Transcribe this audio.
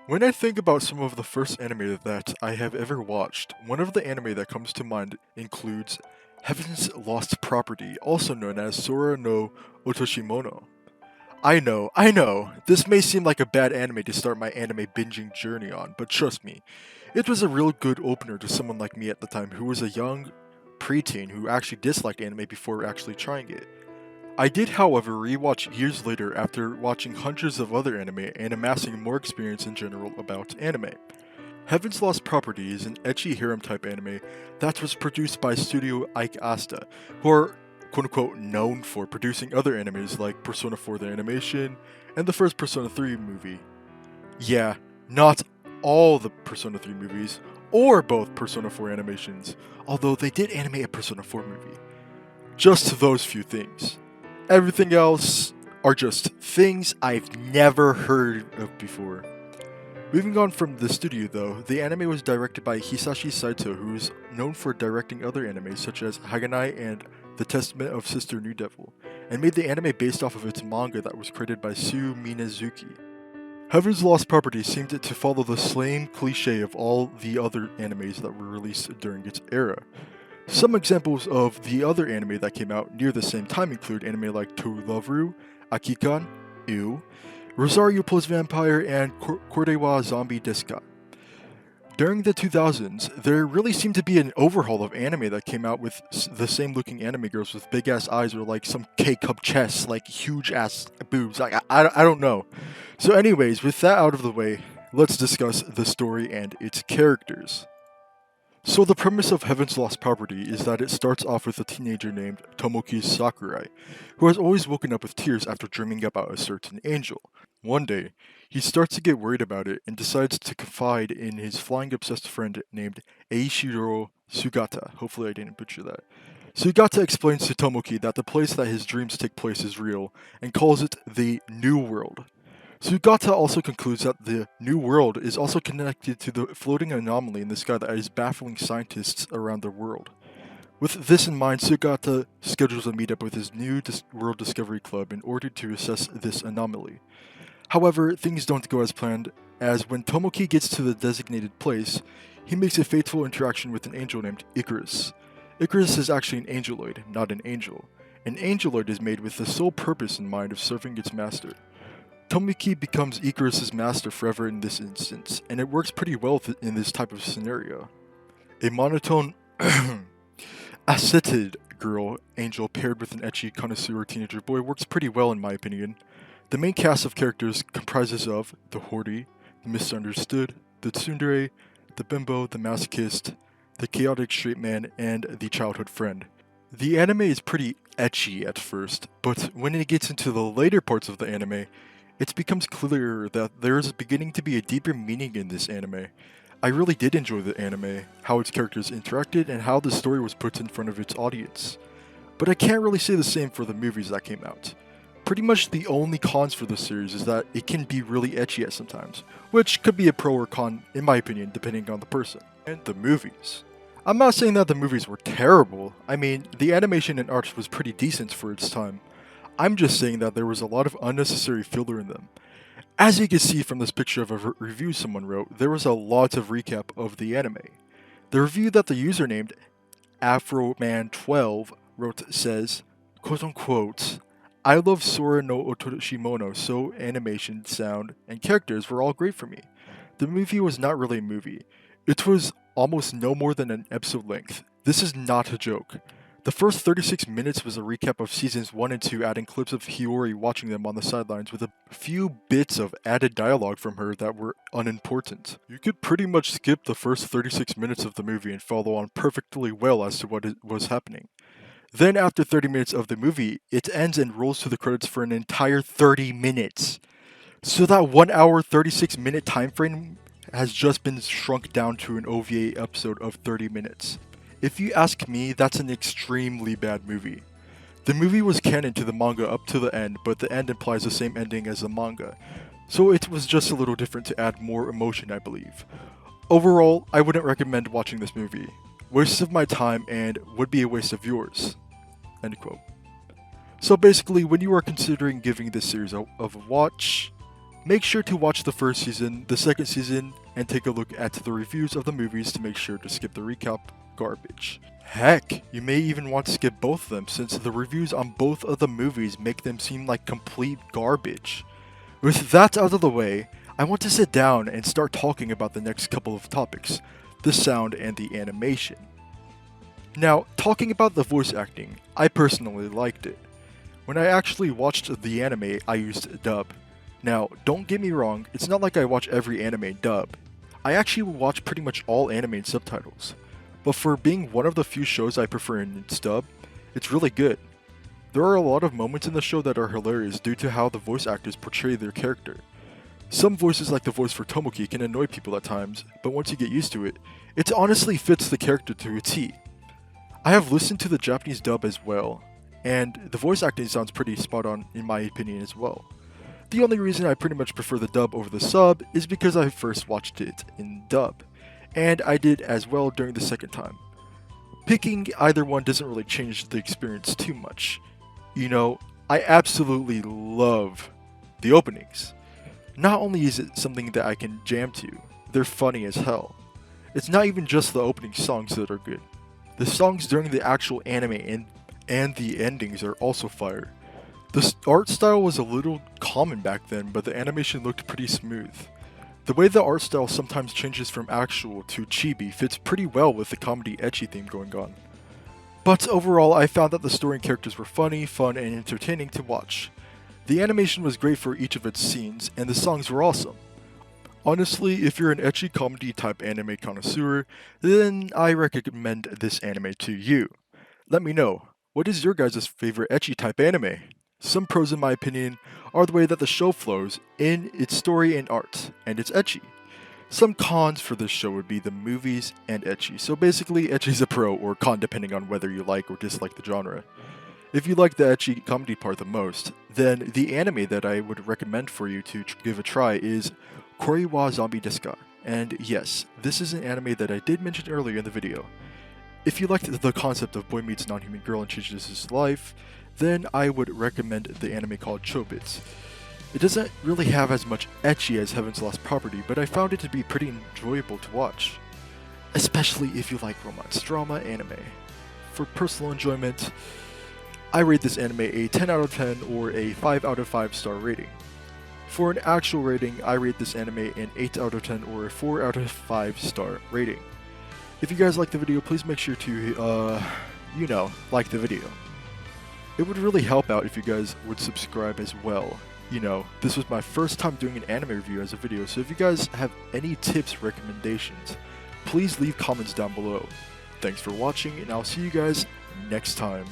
When I think about some of the first anime that I have ever watched, one of the anime that comes to mind includes Heaven's Lost Property, also known as Sora no Otoshimono. I know, this may seem like a bad anime to start my anime binging journey on, but trust me, it was a real good opener to someone like me at the time who was a young preteen who actually disliked anime before actually trying it. I did, however, rewatch years later after watching hundreds of other anime and amassing more experience in general about anime. Heaven's Lost Property is an ecchi harem type anime that was produced by Studio Ike Asta, who are quote unquote known for producing other animes like Persona 4 the animation and the first Persona 3 movie. Yeah, not all the Persona 3 movies, or both Persona 4 animations, although they did animate a Persona 4 movie. Just those few things. Everything else are just things I've never heard of before. Moving on from the studio though, the anime was directed by Hisashi Saito, who is known for directing other animes such as Haganai and The Testament of Sister New Devil, and made the anime based off of its manga that was created by Sue Minazuki. Heaven's Lost Property seemed to follow the same cliche of all the other animes that were released during its era. Some examples of the other anime that came out near the same time include anime like Toru Love Ru, Akikan, Ew, Rosario Plus Vampire, and Kore wa Zombie Desu Ka. During the 2000s, there really seemed to be an overhaul of anime that came out with the same looking anime girls with big ass eyes or like some K-cup chests, like huge ass boobs. I don't know. So, anyways, with that out of the way, let's discuss the story and its characters. So the premise of Heaven's Lost Property is that it starts off with a teenager named Tomoki Sakurai, who has always woken up with tears after dreaming about a certain angel. One day, he starts to get worried about it and decides to confide in his flying obsessed friend named Eishiro Sugata. Hopefully I didn't butcher that. Sugata explains to Tomoki that the place that his dreams take place is real and calls it the New World. Sugata also concludes that the New World is also connected to the floating anomaly in the sky that is baffling scientists around the world. With this in mind, Sugata schedules a meetup with his new World Discovery Club in order to assess this anomaly. However, things don't go as planned, as when Tomoki gets to the designated place, he makes a fateful interaction with an angel named Icarus. Icarus is actually an angeloid, not an angel. An angeloid is made with the sole purpose in mind of serving its master. Tomoki becomes Icarus's master forever in this instance, and it works pretty well in this type of scenario. A monotone, asceted girl angel paired with an ecchi connoisseur teenager boy works pretty well in my opinion. The main cast of characters comprises of the Hori, the misunderstood, the tsundere, the bimbo, the masochist, the chaotic straight man, and the childhood friend. The anime is pretty ecchi at first, but when it gets into the later parts of the anime, it becomes clearer that there is beginning to be a deeper meaning in this anime. I really did enjoy the anime, how its characters interacted, and how the story was put in front of its audience. But I can't really say the same for the movies that came out. Pretty much the only cons for this series is that it can be really ecchi at sometimes, which could be a pro or con in my opinion depending on the person. And the movies. I'm not saying that the movies were terrible, I mean, the animation and art was pretty decent for its time. I'm just saying that there was a lot of unnecessary filler in them. As you can see from this picture of a review someone wrote, there was a lot of recap of the anime. The review that the user named Afroman12 wrote says, quote unquote, I love Sora no Otoshimono, so animation, sound, and characters were all great for me. The movie was not really a movie. It was almost no more than an episode length. This is not a joke. The first 36 minutes was a recap of seasons 1 and 2, adding clips of Hiyori watching them on the sidelines with a few bits of added dialogue from her that were unimportant. You could pretty much skip the first 36 minutes of the movie and follow on perfectly well as to what was happening. Then after 30 minutes of the movie, it ends and rolls to the credits for an entire 30 minutes. So that 1 hour 36 minute time frame has just been shrunk down to an OVA episode of 30 minutes. If you ask me, that's an extremely bad movie. The movie was canon to the manga up to the end, but the end implies the same ending as the manga, so it was just a little different to add more emotion, I believe. Overall, I wouldn't recommend watching this movie. Waste of my time and would be a waste of yours. End quote. So basically, when you are considering giving this series a watch, Make sure to watch the first season, the second season, and take a look at the reviews of the movies to make sure to skip the recap garbage. Heck, you may even want to skip both of them since the reviews on both of the movies make them seem like complete garbage. With that out of the way, I want to sit down and start talking about the next couple of topics, the sound and the animation. Now, talking about the voice acting, I personally liked it. When I actually watched the anime, I used dub. Now, don't get me wrong, it's not like I watch every anime dub. I actually watch pretty much all anime in subtitles. But for being one of the few shows I prefer in its dub, it's really good. There are a lot of moments in the show that are hilarious due to how the voice actors portray their character. Some voices like the voice for Tomoki can annoy people at times, but once you get used to it, it honestly fits the character to a T. I have listened to the Japanese dub as well, and the voice acting sounds pretty spot on in my opinion as well. The only reason I pretty much prefer the dub over the sub is because I first watched it in dub, and I did as well during the second time. Picking either one doesn't really change the experience too much. You know, I absolutely love the openings. Not only is it something that I can jam to, they're funny as hell. It's not even just the opening songs that are good. The songs during the actual anime and the endings are also fire. The art style was a little common back then, but the animation looked pretty smooth. The way the art style sometimes changes from actual to chibi fits pretty well with the comedy ecchi theme going on. But overall, I found that the story and characters were funny, fun, and entertaining to watch. The animation was great for each of its scenes, and the songs were awesome. Honestly, if you're an ecchi comedy type anime connoisseur, then I recommend this anime to you. Let me know, what is your guys' favorite ecchi type anime? Some pros in my opinion are the way that the show flows in its story and art, and its ecchi. Some cons for this show would be the movies and ecchi, so basically ecchi's a pro or con depending on whether you like or dislike the genre. If you like the ecchi comedy part the most, then the anime that I would recommend for you to give a try is Koi wa Zombie Desu ka? And yes, this is an anime that I did mention earlier in the video. If you liked the concept of boy meets non-human girl and changes his life, then I would recommend the anime called Chobits. It doesn't really have as much ecchi as Heaven's Lost Property, but I found it to be pretty enjoyable to watch. Especially if you like romance drama anime. For personal enjoyment, I rate this anime a 10 out of 10 or a 5 out of 5 star rating. For an actual rating, I rate this anime an 8 out of 10 or a 4 out of 5 star rating. If you guys like the video, please make sure to, like the video. It would really help out if you guys would subscribe as well. This was my first time doing an anime review as a video, so if you guys have any tips, recommendations, please leave comments down below. Thanks for watching, and I'll see you guys next time.